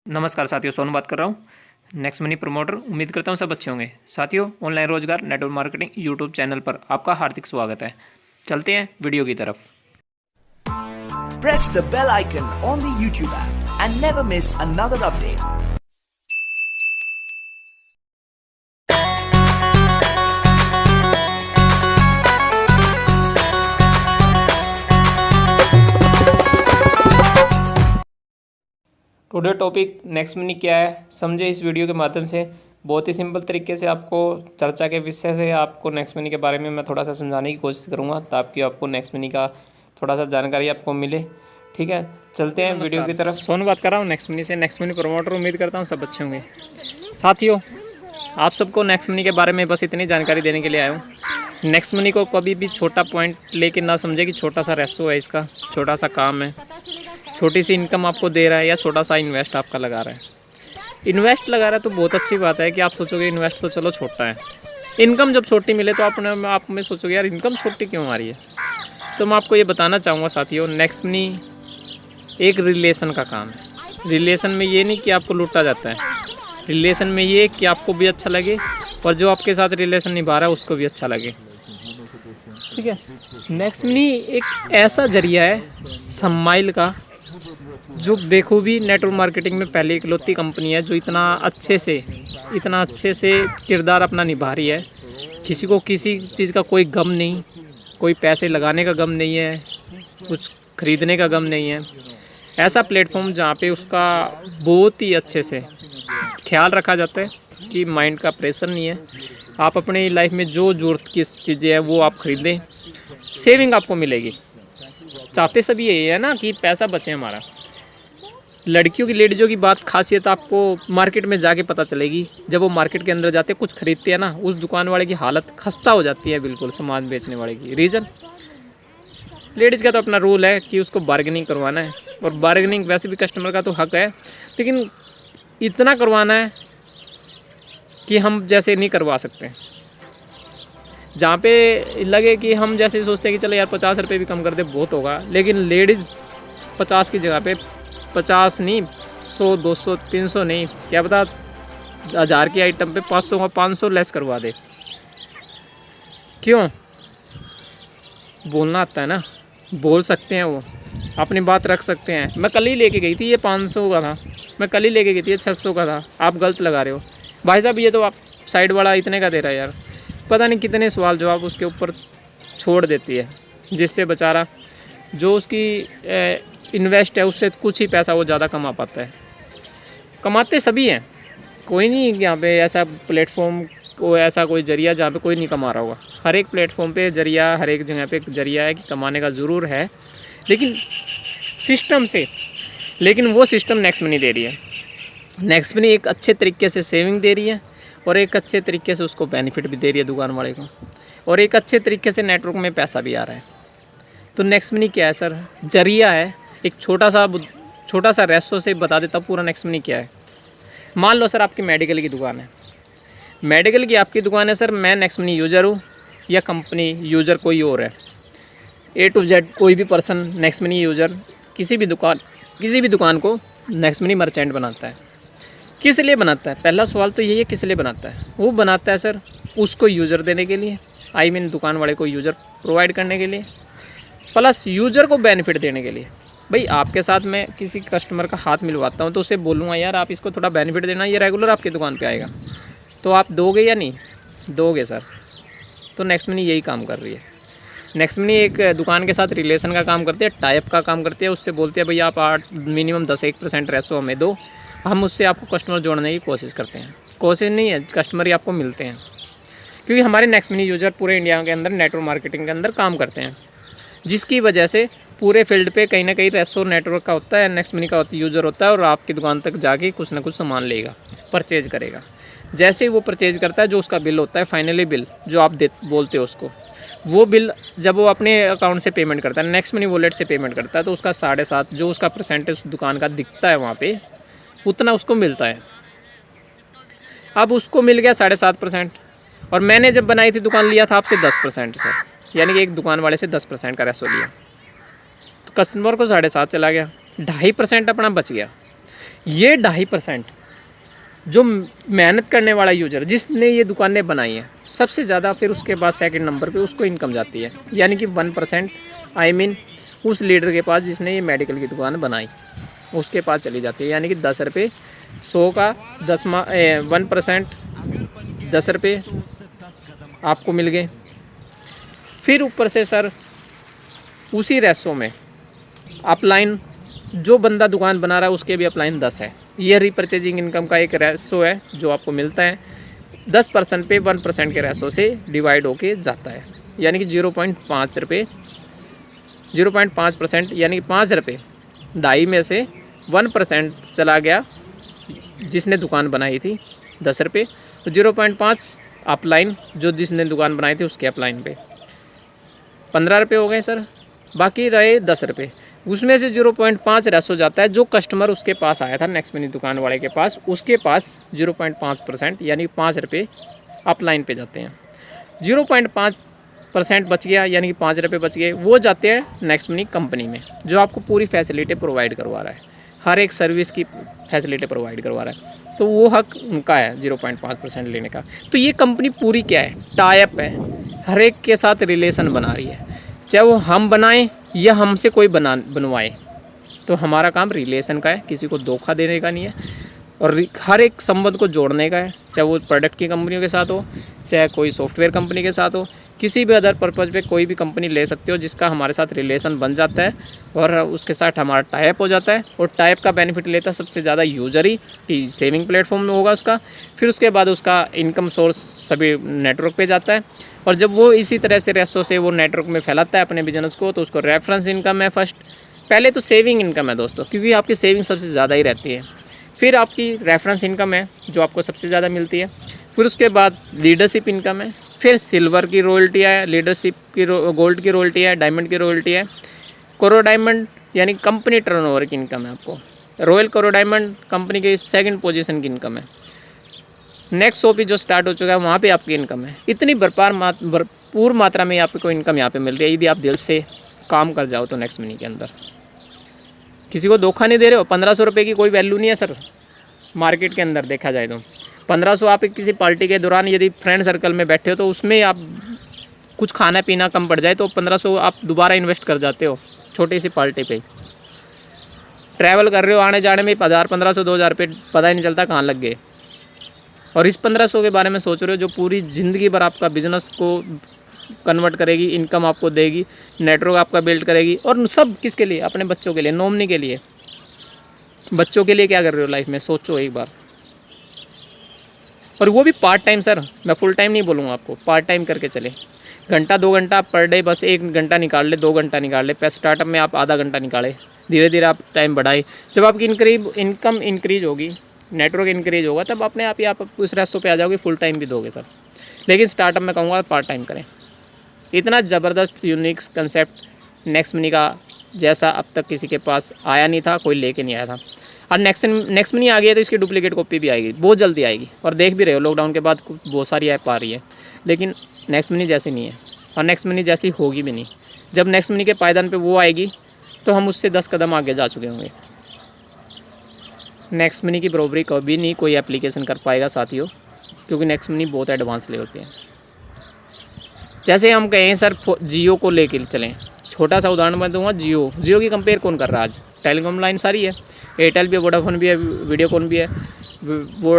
नमस्कार साथियों, सोनू बात कर रहा हूँ नेक्स्ट मनी प्रमोटर। उम्मीद करता हूँ सब अच्छे होंगे। साथियों, ऑनलाइन रोजगार नेटवर्क मार्केटिंग यूट्यूब चैनल पर आपका हार्दिक स्वागत है। चलते हैं वीडियो की तरफ। Press the bell icon on the YouTube app and never miss another update. Today topic next money क्या है, समझे इस वीडियो के माध्यम से। बहुत ही सिंपल तरीके से आपको चर्चा के विषय से आपको नेक्स्ट मनी के बारे में मैं थोड़ा सा समझाने की कोशिश करूँगा ताकि आपको नेक्स्ट मनी का थोड़ा सा जानकारी आपको मिले। ठीक है, चलते हैं वीडियो की तरफ। सोनू बात कर रहा हूँ नेक्स्ट मनी से, नेक्स्ट मनी प्रमोटर। उम्मीद करता हूँ सब अच्छे होंगे। साथियों, आप सबको नेक्स्ट मनी के बारे में बस इतनी जानकारी देने के लिए आया हूँ। नेक्स्ट मनी को कभी भी छोटा पॉइंट लेके ना समझे कि छोटा सा रेसो है, इसका छोटा सा काम है, छोटी सी इनकम आपको दे रहा है या छोटा सा इन्वेस्ट आपका लगा रहा है। इन्वेस्ट लगा रहा है तो बहुत अच्छी बात है कि आप सोचोगे इन्वेस्ट तो चलो छोटा है। इनकम जब छोटी मिले तो आप में सोचोगे यार इनकम छोटी क्यों आ रही है। तो मैं आपको ये बताना चाहूँगा साथियों, नेक्स्ट मनी एक रिलेशन का काम है। रिलेशन में ये नहीं कि आपको लूटा जाता है, रिलेशन में ये कि आपको भी अच्छा लगे और जो आपके साथ रिलेशन निभा रहा है उसको भी अच्छा लगे। ठीक है, नेक्स्ट मनी एक ऐसा जरिया है स्माइल का जो बेखूबी नेटवर्क मार्केटिंग में पहले इकलौती कंपनी है जो इतना अच्छे से किरदार अपना निभा रही है। किसी को किसी चीज़ का कोई गम नहीं, कोई पैसे लगाने का गम नहीं है, कुछ खरीदने का गम नहीं है। ऐसा प्लेटफॉर्म जहाँ पे उसका बहुत ही अच्छे से ख्याल रखा जाता है कि माइंड का प्रेशर नहीं है। आप अपनी लाइफ में जो ज़रूरत की चीज़ें हैं वो आप खरीदें, सेविंग आपको मिलेगी। चाहते सभी यही है ना कि पैसा बचे हमारा। लड़कियों की, लेडीज़ों की बात खासियत आपको मार्केट में जाके पता चलेगी। जब वो मार्केट के अंदर जाते कुछ खरीदते हैं ना, उस दुकान वाले की हालत खस्ता हो जाती है बिल्कुल, सामान बेचने वाले की। रीज़न, लेडीज़ का तो अपना रूल है कि उसको बार्गेनिंग करवाना है, और बार्गेनिंग वैसे भी कस्टमर का तो हक है, लेकिन इतना करवाना है कि हम जैसे नहीं करवा सकते। जहाँ पे लगे कि हम जैसे सोचते हैं कि चलो यार 50 रुपये भी कम कर दे बहुत होगा, लेकिन लेडीज़ 50 की जगह पे 50 नहीं, 100, 200, 300 नहीं, क्या पता 1000 की आइटम पे 500 का 500 लेस करवा दे। क्यों? बोलना आता है ना, बोल सकते हैं, वो अपनी बात रख सकते हैं। मैं कल ही लेके गई थी, ये 500 का था, मैं कल ही लेके गई थी, ये 600 का था, आप गलत लगा रहे हो भाई साहब, ये तो आप साइड वाला इतने का दे रहा है यार। पता नहीं कितने सवाल जवाब उसके ऊपर छोड़ देती है, जिससे बेचारा जो उसकी इन्वेस्ट है उससे कुछ ही पैसा वो ज़्यादा कमा पाता है। कमाते सभी हैं, कोई नहीं यहाँ पे ऐसा प्लेटफॉर्म को ऐसा कोई जरिया जहाँ पे कोई नहीं कमा रहा होगा। हर एक प्लेटफॉर्म पे जरिया, हर एक जगह पे जरिया है कि कमाने का ज़रूर है, लेकिन सिस्टम से। लेकिन वो सिस्टम नेक्स्ट मनी दे रही है। नेक्स्ट मनी एक अच्छे तरीके से सेविंग दे रही है और एक अच्छे तरीके से उसको बेनिफिट भी दे रही है दुकान वाले को, और एक अच्छे तरीके से नेटवर्क में पैसा भी आ रहा है। तो नेक्स्ट मनी क्या है सर? जरिया है। एक छोटा सा रेसो से बता देता हूँ पूरा नेक्स्ट मनी क्या है। मान लो सर आपकी मेडिकल की दुकान है, मेडिकल की आपकी दुकान है सर, मैं नेक्स्ट मनी यूज़र हूँ या कंपनी यूज़र कोई और है, A to Z कोई भी पर्सन नेक्स्ट मनी यूज़र किसी भी दुकान को नेक्स्ट मनी मर्चेंट बनाता है। किस लिए बनाता है? पहला सवाल तो यही है, किस लिए बनाता है? वो बनाता है सर उसको यूज़र देने के लिए, आई मीन दुकान वाले को यूज़र प्रोवाइड करने के लिए, प्लस यूज़र को बेनिफिट देने के लिए। भाई आपके साथ मैं किसी कस्टमर का हाथ मिलवाता हूँ तो उसे बोलूँगा यार आप इसको थोड़ा बेनिफिट देना, ये रेगुलर आपकी दुकान पे आएगा, तो आप दोगे या नहीं दोगे सर? तो नेक्स्ट मनी यही काम कर रही है। नेक्स्ट मनी एक दुकान के साथ रिलेशन का काम करती है, टाइप का काम करती है। उससे बोलती है भैया आप मिनिमम 10-1% रेसो हमें दो, हम उससे आपको कस्टमर जोड़ने की कोशिश करते हैं। कोशिश नहीं है, कस्टमर ही आपको मिलते हैं, क्योंकि हमारे नेक्स्ट मनी यूज़र पूरे इंडिया के अंदर नेटवर्क मार्केटिंग के अंदर काम करते हैं, जिसकी वजह से पूरे फील्ड पे कहीं ना कहीं रेसो नेटवर्क का होता है, नेक्स्ट मनी का यूज़र होता है, और आपकी दुकान तक जाके कुछ ना कुछ सामान लेगा, परचेज करेगा। जैसे ही वो परचेज करता है, जो उसका बिल होता है, फाइनली बिल जो आप बोलते हो उसको, वो बिल जब वो अपने अकाउंट से पेमेंट करता है, नेक्स्ट मनी वॉलेट से पेमेंट करता है, तो उसका 7.5 जो उसका परसेंटेज दुकान का दिखता है वहाँ पे, उतना उसको मिलता है। अब उसको मिल गया 7.5%, और मैंने जब बनाई थी दुकान लिया था आपसे 10% सर, यानी कि एक दुकान वाले से 10% का रेसो लिया, तो कस्टमर को 7.5 चला गया, 2.5% अपना बच गया। ये 2.5% जो मेहनत करने वाला यूजर जिसने ये दुकानें बनाई हैं सबसे ज़्यादा, फिर उसके बाद सेकंड नंबर पे उसको इनकम जाती है, यानी कि 1%, आई मीन उस लीडर के पास जिसने ये मेडिकल की दुकान बनाई उसके पास चली जाती है, यानी कि 10 रुपये 100 का 1% 10 रुपये आपको मिल गए। फिर ऊपर से सर उसी रेसो में अपलाइन जो बंदा दुकान बना रहा है उसके भी अपलाइन 10 है। ये रीपरचेजिंग इनकम का एक रेसो है जो आपको मिलता है 10% पे 1% के रेसो से डिवाइड होके जाता है, यानी कि 0.5 रुपये 0.5% यानी कि 5 रुपये 2.5 में से 1% चला गया जिसने दुकान बनाई थी 10 रुपये, तो 0.5 अपलाइन जो जिसने दुकान बनाई थी उसके अपलाइन पे 15 रुपये हो गए सर, बाकी रहे 10 रुपये। उसमें से 0.5 रेसो जाता है जो कस्टमर उसके पास आया था नेक्स्ट मनी दुकान वाले के पास, उसके पास 0.5% यानी 5 रुपये अपलाइन पे जाते हैं। 0.5% बच गया यानी कि 5 रुपये बच गए, वो जाते हैं नेक्स्ट मनी कंपनी में जो आपको पूरी फैसिलिटी प्रोवाइड करवा रहा है, हर एक सर्विस की फैसिलिटी प्रोवाइड करवा रहा है, तो वो हक उनका है 0.5% लेने का। तो ये कंपनी पूरी क्या है, टाइप है, हर एक के साथ रिलेशन बना रही है, चाहे वो हम बनाएं या हमसे कोई बनवाए, तो हमारा काम रिलेशन का है, किसी को धोखा देने का नहीं है, और हर एक संबंध को जोड़ने का है, चाहे वो प्रोडक्ट की कंपनियों के साथ हो, चाहे कोई सॉफ्टवेयर कंपनी के साथ हो, किसी भी अदर पर्पज़ पे कोई भी कंपनी ले सकते हो जिसका हमारे साथ रिलेशन बन जाता है और उसके साथ हमारा टाइप हो जाता है। और टाइप का बेनिफिट लेता है सबसे ज़्यादा यूजर ही, कि सेविंग प्लेटफॉर्म में होगा उसका, फिर उसके बाद उसका इनकम सोर्स सभी नेटवर्क पे जाता है, और जब वो इसी तरह से रेसो से वो नेटवर्क में फैलाता है अपने बिजनेस को, तो उसको रेफरेंस इनकम है फर्स्ट, पहले तो सेविंग इनकम है दोस्तों, क्योंकि आपकी सेविंग सबसे ज़्यादा ही रहती है, फिर आपकी रेफरेंस इनकम है जो आपको सबसे ज़्यादा मिलती है, फिर उसके बाद लीडरशिप इनकम है, फिर सिल्वर की रॉयल्टी है, लीडरशिप की गोल्ड की रॉयल्टी है, डायमंड की रॉयल्टी है, कोरो डायमंड यानी कंपनी टर्नओवर की इनकम है आपको, रॉयल कोरो डायमंड कंपनी की सेकंड पोजीशन की इनकम है, नेक्स्ट OP जो स्टार्ट हो चुका है वहाँ पे आपकी इनकम है। इतनी भरपूर मात्रा में आपको इनकम यहाँ पे मिल रही है यदि आप दिल से काम कर जाओ तो नेक्स्ट मनी के अंदर। किसी को धोखा नहीं दे रहे हो, 1500 रुपये की कोई वैल्यू नहीं है सर मार्केट के अंदर देखा जाए तो। 1500 आप किसी पार्टी के दौरान यदि फ्रेंड सर्कल में बैठे हो तो उसमें आप कुछ खाना पीना कम पड़ जाए तो 1500 आप दोबारा इन्वेस्ट कर जाते हो छोटी सी पार्टी पे। ट्रैवल कर रहे हो, आने जाने में 1000 1500 2000 रुपये पता ही नहीं चलता कहाँ लग गए, और इस 1500 के बारे में सोच रहे हो जो पूरी ज़िंदगी भर आपका बिजनेस को कन्वर्ट करेगी, इनकम आपको देगी, नेटवर्क आपका बिल्ड करेगी, और सब किसके लिए, अपने बच्चों के लिए, नॉमिनी के लिए। बच्चों के लिए क्या कर रहे हो लाइफ में, सोचो एक बार, और वो भी पार्ट टाइम सर, मैं फुल टाइम नहीं बोलूँगा आपको, पार्ट टाइम करके चले, घंटा 2 घंटा पर डे, बस 1 घंटा निकाल ले, 2 घंटा निकाल ले, स्टार्टअप में आप आधा घंटा निकाले, धीरे धीरे आप टाइम बढ़ाए, जब आपकी इनकम इंक्रीज होगी, नेटवर्क इंक्रीज होगा, तब अपने आप ही आप उस रेसो पे आ जाओगे, फुल टाइम भी दोगे सर। लेकिन स्टार्टअप में कहूँगा पार्ट टाइम करें। इतना ज़बरदस्त यूनिक कंसेप्ट नेक्स्ट मनी का जैसा अब तक किसी के पास आया नहीं था, कोई लेके नहीं आया था, और नेक्स्ट मनी आ गई है तो इसकी डुप्लीकेट कॉपी भी आएगी, बहुत जल्दी आएगी, और देख भी रहे हो लॉकडाउन के बाद बहुत सारी ऐप आ रही है, लेकिन नेक्स्ट मनी जैसी नहीं है, और नेक्स्ट मनी जैसी होगी भी नहीं। जब नेक्स्ट मनी के पायदान पे वो आएगी तो हम उससे 10 कदम आगे जा चुके होंगे। नेक्स्ट मनी की बराबरी कभी नहीं कोई एप्लीकेशन कर पाएगा साथियों, क्योंकि नेक्स्ट मनी बहुत एडवांस ले होते हैं। जैसे हम कहें सर जियो को लेके चलें, छोटा सा उदाहरण मैं दूंगा, जियो की कंपेयर कौन कर रहा है आज, टेलीकॉम लाइन सारी है, एयरटेल भी है, वोडाफोन भी है, वीडियोकॉन भी है,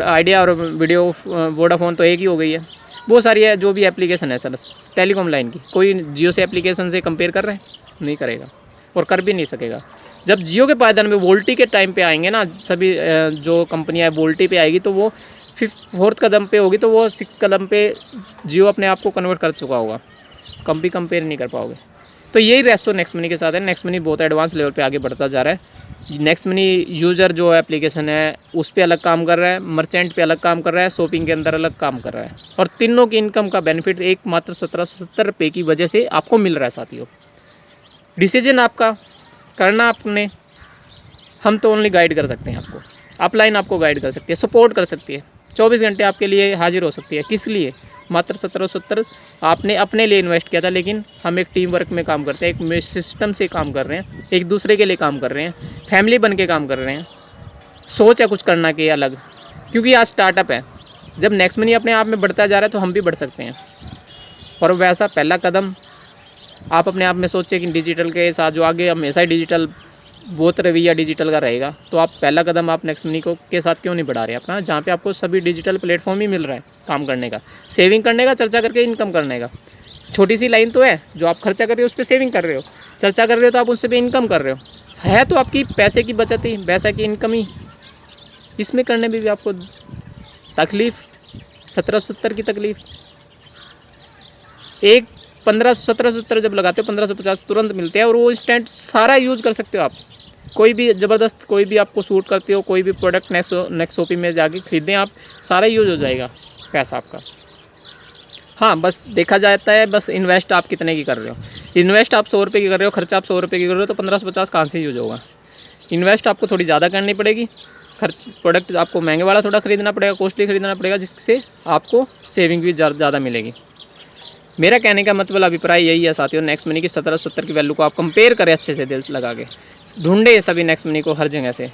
आइडिया और वोडाफोन तो एक ही हो गई है, बहुत सारी है जो भी एप्लीकेशन है सर टेलीकॉम लाइन की, कोई जियो से एप्लीकेशन से कंपेयर कर रहे हैं, नहीं करेगा और कर भी नहीं सकेगा। जब जियो के पायदान में वोल्टी के टाइम पे आएंगे ना, सभी जो कंपनियां वोल्टी पे आएगी तो वो 4th कदम पे होगी, तो वो 6th कदम पे जियो अपने आप को कन्वर्ट कर चुका होगा, कभी कंपेयर नहीं कर पाओगे। तो यही रेसो नेक्स्ट मनी के साथ है। नेक्स्ट मनी बहुत एडवांस लेवल पे आगे बढ़ता जा रहा है। नेक्स्ट मनी यूज़र जो एप्लीकेशन है उस पर अलग काम कर रहा है, मर्चेंट पे अलग काम कर रहा है, शॉपिंग के अंदर अलग काम कर रहा है, और तीनों की इनकम का बेनिफिट एक मात्र 1770 रुपये की वजह से आपको मिल रहा है साथियों। डिसीजन आपका करना आपने, हम तो ओनली गाइड कर सकते हैं आपको, अपलाइन आपको गाइड कर सकती है, सपोर्ट कर सकती है, 24 घंटे आपके लिए हाजिर हो सकती है। किस लिए? मात्र 1770 आपने अपने लिए इन्वेस्ट किया था, लेकिन हम एक टीम वर्क में काम करते हैं, एक सिस्टम से काम कर रहे हैं, एक दूसरे के लिए काम कर रहे हैं, फैमिली बन के काम कर रहे हैं। सोच है कुछ करना की अलग, क्योंकि आज स्टार्टअप है। जब नेक्स्ट मनी अपने आप में बढ़ता जा रहा है तो हम भी बढ़ सकते हैं। और वैसा पहला कदम आप अपने आप में सोचें कि डिजिटल के साथ जो आगे हमेशा ही डिजिटल बहुत रवैया डिजिटल का रहेगा, तो आप पहला कदम आप नेक्स्ट मनी को के साथ क्यों नहीं बढ़ा रहे अपना, जहाँ पे आपको सभी डिजिटल प्लेटफॉर्म ही मिल रहा है काम करने का, सेविंग करने का, चर्चा करके इनकम करने का। छोटी सी लाइन तो है, जो आप खर्चा कर रहे हो उस पर सेविंग कर रहे हो, चर्चा कर रहे हो तो आप उससे भी इनकम कर रहे हो, है तो आपकी पैसे की बचत ही, पैसा की इनकम ही। इसमें करने में भी आपको तकलीफ़ 1770 की तकलीफ़, एक 1770 जब लगाते हो 1550 तुरंत मिलते हैं, और वो इंस्टेंट सारा यूज़ कर सकते हो आप। कोई भी ज़बरदस्त कोई भी आपको सूट करते हो, कोई भी प्रोडक्ट नेक्स्ट शॉपिंग में जाके खरीदें आप, सारा यूज़ हो जाएगा पैसा आपका। हाँ, बस देखा जाता है बस इन्वेस्ट आप कितने की कर रहे हो। इन्वेस्ट आप 100 रुपये की कर रहे हो, खर्चा आप 100 रुपये की कर रहे हो, तो 1550 कहाँ से यूज होगा। इन्वेस्ट आपको थोड़ी ज़्यादा करनी पड़ेगी, खर्च प्रोडक्ट आपको महंगे वाला थोड़ा ख़रीदना पड़ेगा, कॉस्टली ख़रीदना पड़ेगा, जिससे आपको सेविंग भी ज़्यादा मिलेगी। मेरा कहने का मतलब अभिप्राय यही है साथियों, नेक्स्ट मनी की 1770 की वैल्यू को आप कंपेयर करें अच्छे से, दिल लगा के ढूंढे सभी नेक्स्ट मनी को हर जगह से,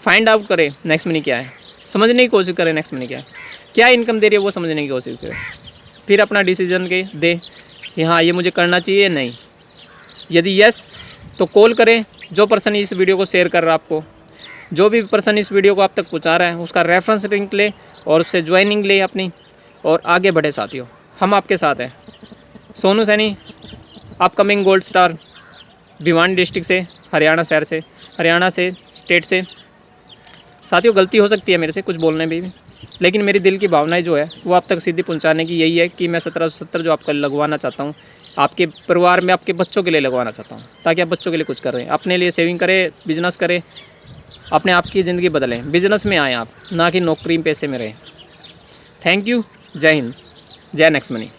फाइंड आउट करें नेक्स्ट मनी क्या है, समझने की कोशिश करें नेक्स्ट मनी क्या इनकम दे रही है वो समझने की कोशिश करें, फिर अपना डिसीजन दे कि हाँ ये मुझे करना चाहिए या नहीं। यदि यस तो कॉल करें, जो पर्सन इस वीडियो को शेयर कर रहा है आपको, जो भी पर्सन इस वीडियो को आप तक पहुँचा रहा है, उसका रेफरेंस लिंक ले और उससे ज्वाइनिंग ले अपनी, और आगे बढ़े साथियों, हम आपके साथ हैं। Sonu Saini, upcoming gold star, Bhiwani district से, हरियाणा शहर से, हरियाणा से स्टेट से। साथियों गलती हो सकती है मेरे से कुछ बोलने में भी, लेकिन मेरी दिल की भावनाएं जो है वो आप तक सीधी पहुंचाने की यही है कि मैं 1770 जो आपका लगवाना चाहता हूं, आपके परिवार में आपके बच्चों के लिए लगवाना चाहता हूं, ताकि आप बच्चों के लिए कुछ करें, अपने लिए सेविंग करें, बिजनेस करें, अपने आप की ज़िंदगी बदलें, बिजनेस में आएँ आप, ना कि नौकरी पैसे में रहें। थैंक यू, जय हिंद, जय नेक्स्ट मनी।